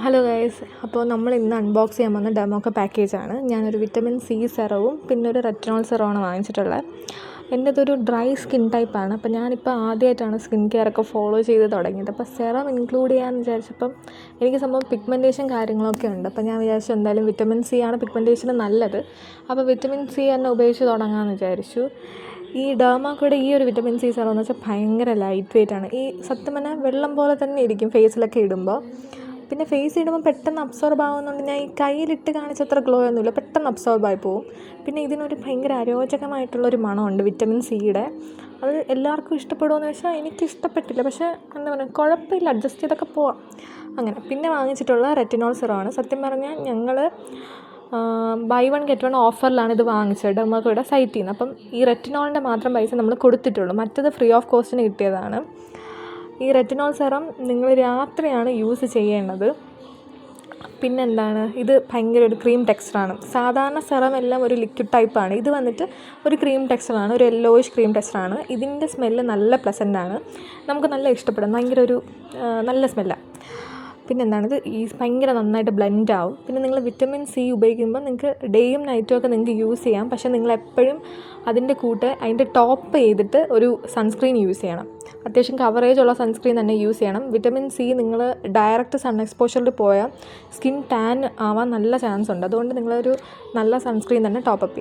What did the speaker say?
Hello guys, അപ്പോൾ നമ്മൾ ഇന്ന് അൺബോക്സ് ചെയ്യാൻ പോകുന്ന ഡെമോക്ക പാക്കേജാണ്. ഞാനൊരു വിറ്റമിൻ സി സെറവും പിന്നെ ഒരു റെറ്റിനോൾ സെറമാണ് വാങ്ങിച്ചിട്ടുള്ളത്. എൻ്റെതൊരു ഡ്രൈ സ്കിൻ ടൈപ്പാണ്. അപ്പോൾ ഞാനിപ്പോൾ ആദ്യമായിട്ടാണ് സ്കിൻ കെയർ ഒക്കെ ഫോളോ ചെയ്ത് തുടങ്ങിയത്. അപ്പോൾ സെറം ഇൻക്ലൂഡ് ചെയ്യാമെന്ന് വിചാരിച്ചപ്പം എനിക്ക് സംഭവം പിഗ്മെൻറ്റേഷൻ കാര്യങ്ങളൊക്കെ ഉണ്ട്. അപ്പോൾ ഞാൻ വിചാരിച്ചു എന്തായാലും വിറ്റമിൻ സി ആണ് പിഗ്മെൻറ്റേഷന് നല്ലത്. അപ്പോൾ വിറ്റമിൻ സി തന്നെ ഉപയോഗിച്ച് തുടങ്ങാമെന്ന് വിചാരിച്ചു. ഈ ഡെർമാക്കോയുടെ ഈ ഒരു വിറ്റമിൻ സി സെറം എന്ന് വെച്ചാൽ ഭയങ്കര ലൈറ്റ് വെയ്റ്റ് ആണ്. ഈ സത്യം പറഞ്ഞാൽ വെള്ളം പോലെ തന്നെ ഇരിക്കും ഫേസിലൊക്കെ ഇടുമ്പോൾ. പിന്നെ ഫേസ് ഇടുമ്പോൾ പെട്ടെന്ന് അബ്സോർബ് ആവുന്നതുകൊണ്ട് ഞാൻ ഈ കയ്യിലിട്ട് കാണിച്ചത്ര ഗ്ലോ ഒന്നുമില്ല, പെട്ടെന്ന് അബ്സോർബായി പോവും. പിന്നെ ഇതിനൊരു ഭയങ്കര അരോചകമായിട്ടുള്ളൊരു മണമുണ്ട് വിറ്റമിൻ സിയുടെ. അത് എല്ലാവർക്കും ഇഷ്ടപ്പെടുമോയെന്ന് വെച്ചാൽ എനിക്ക് ഇഷ്ടപ്പെട്ടില്ല, പക്ഷേ എന്താ പറയുക, കുഴപ്പമില്ല, അഡ്ജസ്റ്റ് ചെയ്തൊക്കെ പോവാം അങ്ങനെ. പിന്നെ വാങ്ങിച്ചിട്ടുള്ള റെറ്റിനോൾ സെറമാണ്. സത്യം പറഞ്ഞാൽ ഞങ്ങൾ ബൈ വൺ ഗെറ്റ് വൺ ഓഫറിലാണ് ഇത് വാങ്ങിച്ചത് ഡെർമാക്കോയുടെ സൈറ്റിൽ നിന്ന്. അപ്പം ഈ റെറ്റിനോളിൻ്റെ മാത്രം പൈസ നമ്മൾ കൊടുത്തിട്ടുള്ളൂ, മറ്റത് ഫ്രീ ഓഫ് കോസ്റ്റിന് കിട്ടിയതാണ്. ഈ റെറ്റിനോൾ സെറം നിങ്ങൾ രാത്രിയാണ് യൂസ് ചെയ്യേണ്ടത്. പിന്നെന്താണ്, ഇത് ഭയങ്കര ഒരു ക്രീം ടെക്സ്ചറാണ്. സാധാരണ സെറം എല്ലാം ഒരു ലിക്വിഡ് ടൈപ്പാണ്. ഇത് വന്നിട്ട് ഒരു ക്രീം ടെക്സ്ചറാണ്, ഒരു യെല്ലോയിഷ് ക്രീം ടെക്സ്ചറാണ്. ഇതിൻ്റെ സ്മെല്ല് നല്ല പ്ലസൻ്റാണ്, നമുക്ക് നല്ല ഇഷ്ടപ്പെടും, ഭയങ്കര ഒരു നല്ല സ്മെല്ലാണ്. പിന്നെന്താണിത് ഭയങ്കര നന്നായിട്ട് ബ്ലെൻഡ് ആവും. പിന്നെ നിങ്ങൾ വിറ്റമിൻ സി ഉപയോഗിക്കുമ്പോൾ നിങ്ങൾക്ക് ഡേയും നൈറ്റും ഒക്കെ നിങ്ങൾക്ക് യൂസ് ചെയ്യാം. പക്ഷേ നിങ്ങളെപ്പോഴും അതിൻ്റെ കൂട്ട് അതിൻ്റെ ടോപ്പ് ചെയ്തിട്ട് ഒരു സൺസ്ക്രീൻ യൂസ് ചെയ്യണം. അത്യാവശ്യം കവറേജ് ഉള്ള സൺസ്ക്രീൻ തന്നെ യൂസ് ചെയ്യണം. വിറ്റമിൻ സി നിങ്ങൾ ഡയറക്റ്റ് സൺ എക്സ്പോഷറിൽ പോയാൽ സ്കിൻ ടാൻ ആവാൻ നല്ല ചാൻസ് ഉണ്ട്. അതുകൊണ്ട് നിങ്ങളൊരു നല്ല സൺസ്ക്രീൻ തന്നെ ടോപ്പപ്പ് ചെയ്യും.